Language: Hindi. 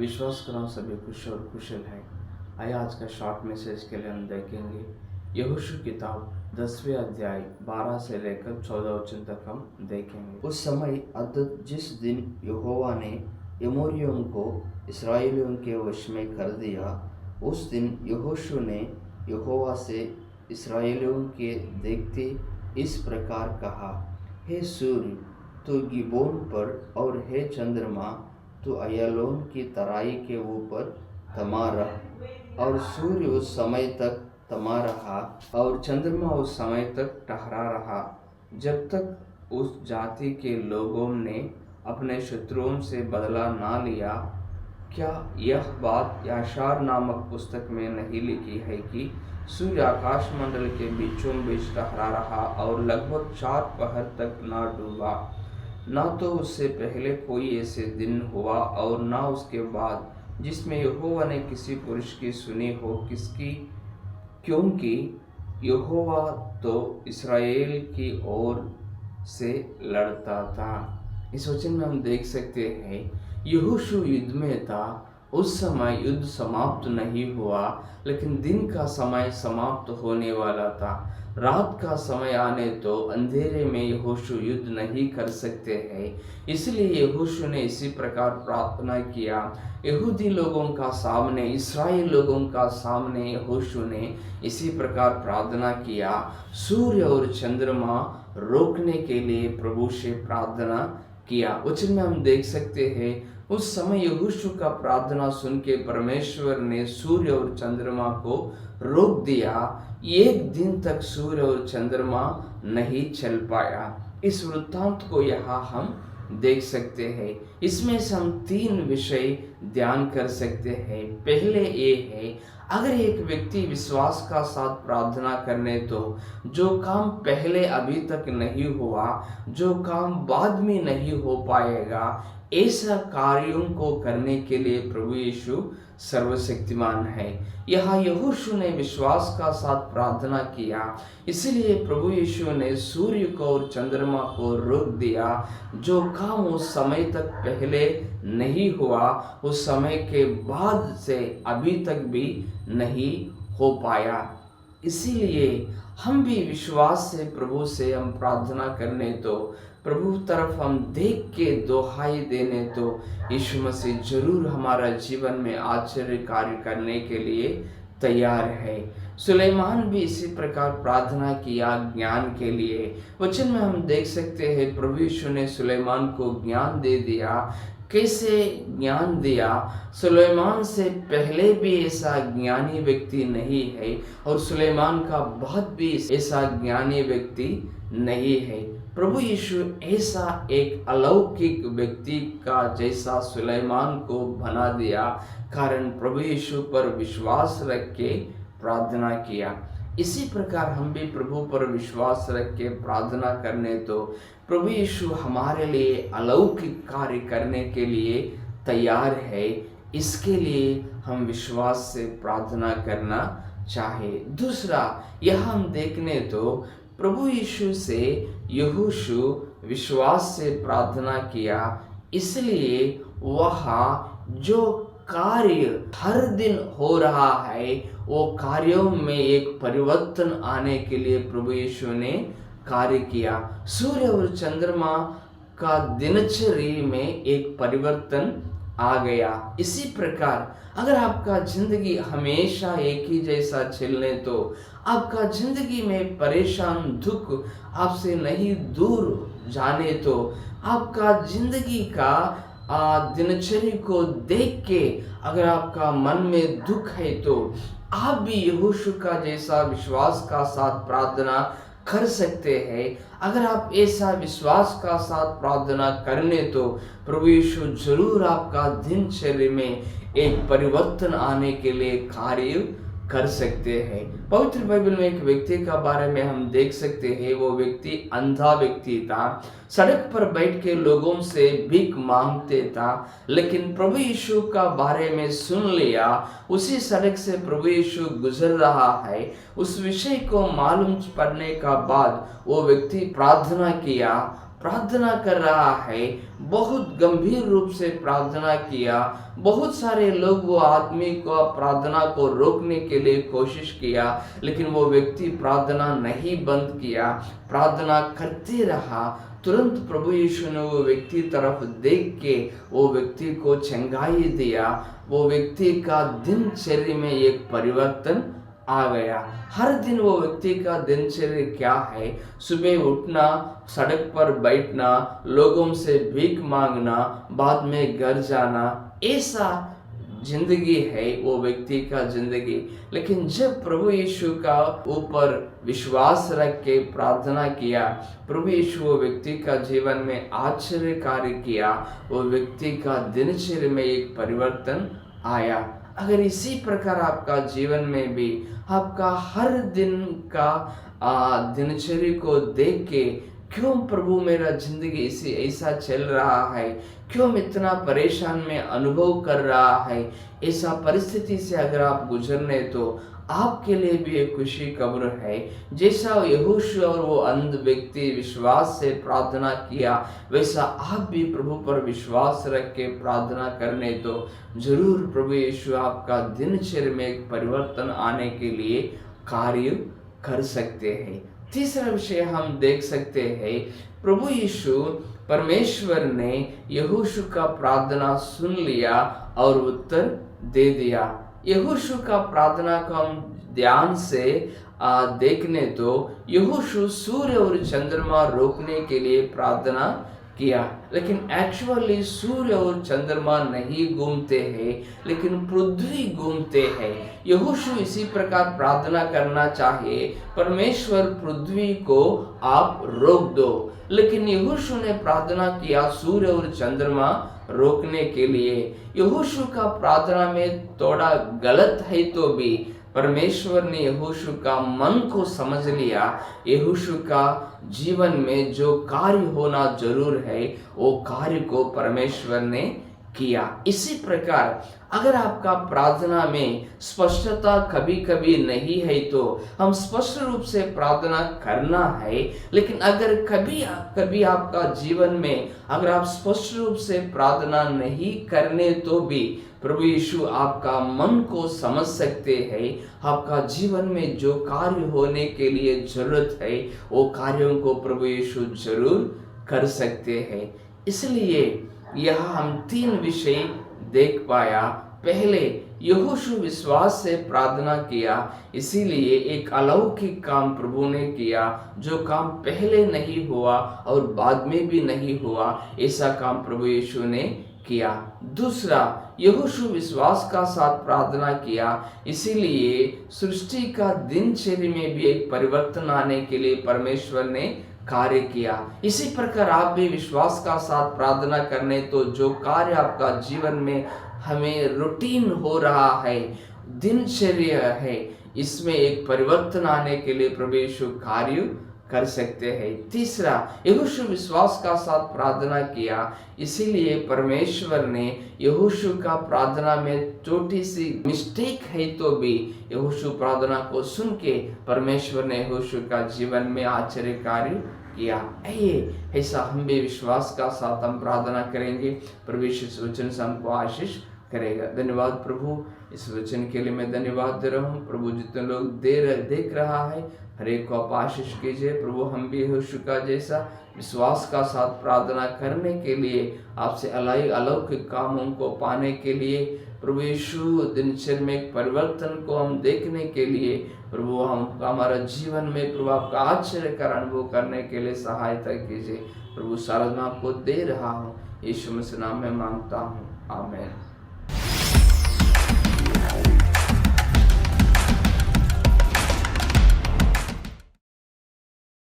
विश्वास कर रहा हूँ सभी खुश और कुशल हैं। आइए आज का शॉर्ट मैसेज के लिए हम देखेंगे यहोशू किताब 10वें अध्याय 12 से लेकर 14 वचन तक हम देखेंगे। उस समय अर्थात जिस दिन यहोवा ने एमोरियों को इस्राएलियों के वश में कर दिया, उस दिन यहोशू ने यहोवा से इस्राएलियों के देखते इस प्रकार कहा, हे सूर्य तू गिबोन पर और हे चंद्रमा तो अय्यालोन की तराई के ऊपर थमा रहा। और सूर्य उस समय तक थमा रहा और चंद्रमा उस समय तक ठहरा रहा जब तक उस जाति के लोगों ने अपने शत्रुओं से बदला ना लिया। क्या यह बात याशार नामक पुस्तक में नहीं लिखी है कि सूर्य आकाश मंडल के बीचों बीच टहरा रहा और लगभग 4 पहर तक ना डूबा। ना तो उससे पहले कोई ऐसे दिन हुआ और ना उसके बाद जिसमें यहोवा ने किसी पुरुष की सुनी हो किसकी, क्योंकि यहोवा तो इस्राएल की ओर से लड़ता था। इस वचन में हम देख सकते हैं यहोशू युद्ध में था। उस समय युद्ध समाप्त नहीं हुआ, लेकिन दिन का समय समाप्त होने वाला था। रात का समय आने तो अंधेरे में यहोशू युद्ध नहीं कर सकते हैं। इसलिए यहोशू ने इसी प्रकार प्रार्थना किया। यहूदी लोगों का सामने, इस्राएल लोगों का सामने यहोशू ने इसी प्रकार प्रार्थना किया। सूर्य और चंद्रमा रोकने के लिए प्रभु से प्रार्थना किया। वचन में हम देख सकते हैं उस समय यहोशू का प्रार्थना सुन के परमेश्वर ने सूर्य और चंद्रमा को रोक दिया। एक दिन तक सूर्य और चंद्रमा नहीं चल पाया। इस वृत्तांत को यहाँ हम देख सकते हैं। इसमें से हम 3 विषय ध्यान कर सकते हैं। पहले ये है, अगर एक व्यक्ति विश्वास का साथ प्रार्थना करने तो जो काम पहले अभी तक नहीं हुआ, जो काम बाद में नहीं हो पाएगा, ऐसा कार्यों को करने के लिए प्रभु यीशु सर्वशक्तिमान है। यहाँ यहोशू ने विश्वास का साथ प्रार्थना किया, इसलिए प्रभु यीशु ने सूर्य को और चंद्रमा को रोक दिया। जो काम उस समय तक पहले नहीं हुआ, उस समय के बाद से अभी तक भी नहीं हो पाया। इसीलिए हम भी विश्वास से प्रभु से हम प्रार्थना करने तो, प्रभु तरफ हम देख के दोहाई देने तो यीशु मसीह जरूर हमारा जीवन में आश्चर्य कार्य करने के लिए तैयार है। सुलेमान भी इसी प्रकार प्रार्थना किया ज्ञान के लिए। वचन में हम देख सकते हैं प्रभु यीशु ने सुलेमान को ज्ञान दे दिया। कैसे ज्ञान दिया? सुलेमान से पहले भी ऐसा ज्ञानी व्यक्ति नहीं है और सुलेमान का बाद भी ऐसा ज्ञानी व्यक्ति नहीं है। प्रभु यीशु ऐसा एक अलौकिक व्यक्ति का जैसा सुलेमान को बना दिया, कारण प्रभु यीशु पर विश्वास रख के प्रार्थना किया। इसी प्रकार हम भी प्रभु पर विश्वास रख के प्रार्थना करने तो प्रभु यीशु हमारे लिए अलौकिक कार्य करने के लिए तैयार है। इसके लिए हम विश्वास से प्रार्थना करना चाहे। दूसरा, यह हम देखने तो प्रभु यीशु से यहोशू विश्वास से प्रार्थना किया, इसलिए वहाँ जो कार्य हर दिन हो रहा है वो कार्यों में एक परिवर्तन आने के लिए प्रभु यीशु ने कार्य किया। सूर्य और चंद्रमा का दिनचर्या में एक परिवर्तन आ गया। इसी प्रकार अगर आपका जिंदगी हमेशा एक ही जैसा चलने तो आपका जिंदगी में परेशान दुख आपसे नहीं दूर जाने तो आपका जिंदगी का दिनचर्या को देख के अगर आपका मन में दुख है तो आप भी यहोशू का जैसा विश्वास का साथ प्रार्थना कर सकते हैं। अगर आप ऐसा विश्वास का साथ प्रार्थना करने तो प्रभु यीशु जरूर आपका दिनचर्या में एक परिवर्तन आने के लिए कार्य कर सकते हैं। पवित्र बाइबल में एक व्यक्ति का बारे में हम देख सकते हैं। वो व्यक्ति अंधा व्यक्ति था, सड़क पर बैठ के लोगों से भीख मांगते था, लेकिन प्रभु यीशु का बारे में सुन लिया। उसी सड़क से प्रभु यीशु गुजर रहा है, उस विषय को मालूम पड़ने का बाद वो व्यक्ति प्रार्थना किया। प्रार्थना कर रहा है, बहुत गंभीर रूप से प्रार्थना किया। बहुत सारे लोग वो आदमी को प्रार्थना को रोकने के लिए कोशिश किया, लेकिन वो व्यक्ति प्रार्थना नहीं बंद किया, प्रार्थना करते रहा। तुरंत प्रभु यीशु ने वो व्यक्ति तरफ देख के वो व्यक्ति को चंगाई दिया। वो व्यक्ति का दिनचर्या में एक परिवर्तन आ गया। हर दिन वो व्यक्ति का दिनचर्या क्या है? सुबह उठना, सड़क पर बैठना, लोगों से भीख मांगना, बाद में घर जाना, ऐसा जिंदगी है वो व्यक्ति का जिंदगी। लेकिन जब प्रभु यीशु का ऊपर विश्वास रख के प्रार्थना किया, प्रभु यीशु वो व्यक्ति का जीवन में आश्चर्य कार्य किया। वो व्यक्ति का दिनचर्या में एक परिवर्तन आया। अगर इसी प्रकार आपका जीवन में भी आपका हर दिन का दिनचर्या को देख के, क्यों प्रभु मेरा जिंदगी ऐसा चल रहा है, क्यों इतना परेशान में अनुभव कर रहा है, ऐसा परिस्थिति से अगर आप गुजरने तो आपके लिए भी एक खुशी खबर है। जैसा यहोशू और वो अंध व्यक्ति विश्वास से प्रार्थना किया, वैसा आप भी प्रभु पर विश्वास रख के प्रार्थना करने तो जरूर प्रभु यीशु आपका दिनचर्या में एक परिवर्तन आने के लिए कार्य कर सकते हैं। तीसरा विषय हम देख सकते हैं, प्रभु यीशु परमेश्वर ने यहोशू का प्रार्थना सुन लिया और उत्तर दे दिया। यहोशू का प्रार्थना को हम ध्यान से देखने तो यहोशू सूर्य और चंद्रमा रोकने के लिए प्रार्थना किया, लेकिन एक्चुअली सूर्य और चंद्रमा नहीं घूमते हैं, लेकिन पृथ्वी घूमते हैं। यहोशू इसी प्रकार प्रार्थना करना चाहिए, परमेश्वर पृथ्वी को आप रोक दो, लेकिन यहोशू ने प्रार्थना किया सूर्य और चंद्रमा रोकने के लिए। यहोशू का प्रार्थना में थोड़ा गलत है तो भी परमेश्वर ने यहोशू का मन को समझ लिया। यहोशू का जीवन में जो कार्य होना जरूर है, वो कार्य को परमेश्वर ने किया। इसी प्रकार अगर आपका प्रार्थना में स्पष्टता कभी कभी नहीं है तो हम स्पष्ट रूप से प्रार्थना करना है, लेकिन अगर कभी आपका जीवन में अगर आप स्पष्ट रूप से प्रार्थना नहीं करने तो भी प्रभु यीशु आपका मन को समझ सकते हैं। आपका जीवन में जो कार्य होने के लिए जरूरत है, वो कार्यों को प्रभु यीशु जरूर कर सकते हैं। इसलिए यहाँ हम 3 विषय देख पाया। पहले, यहोशू विश्वास से प्रार्थना किया, इसीलिए एक अलौकिक काम प्रभु ने किया। जो काम पहले नहीं हुआ और बाद में भी नहीं हुआ, ऐसा काम प्रभु यीशु ने किया। दूसरा, यहोशू विश्वास का साथ प्रार्थना किया, इसीलिए सृष्टि का दिनचर्या में भी एक परिवर्तन आने के लिए परमेश्वर ने कार्य किया। इसी प्रकार आप भी विश्वास का साथ प्रार्थना करने तो जो कार्य आपका जीवन में हमें रूटीन हो रहा है, दिनचर्या है, इसमें एक परिवर्तन आने के लिए प्रभु यीशु कार्य कर सकते हैं। तीसरा, यहोशू विश्वास का साथ प्रार्थना किया, इसीलिए परमेश्वर ने यहोशू का प्रार्थना में छोटी सी मिस्टेक है तो भी यहोशू प्रार्थना को सुन के परमेश्वर ने यहोशू का जीवन में आश्चर्य कार्य किया। आइए ऐसा हम भी विश्वास का साथ हम प्रार्थना करेंगे। प्रभु इस वचन से हमको आशीष करेगा। धन्यवाद प्रभु, इस वचन के लिए मैं धन्यवाद दे रहा हूँ। प्रभु जितने लोग देख रहा है, हर एक को आप आशीष कीजिए। प्रभु हम भी यहोशू का जैसा विश्वास का साथ प्रार्थना करने के लिए, आपसे अलौकिक कामों को पाने के लिए, प्रभु यीशु दिनचर्या में एक परिवर्तन को हम देखने के लिए, प्रभु हम हमारा जीवन में प्रभु आपका आश्चर्य का अनुभव करने के लिए सहायता कीजिए। प्रभु सारा मैं आपको दे रहा हूँ, यीशु मसीह नाम में मांगता हूँ, आमीन।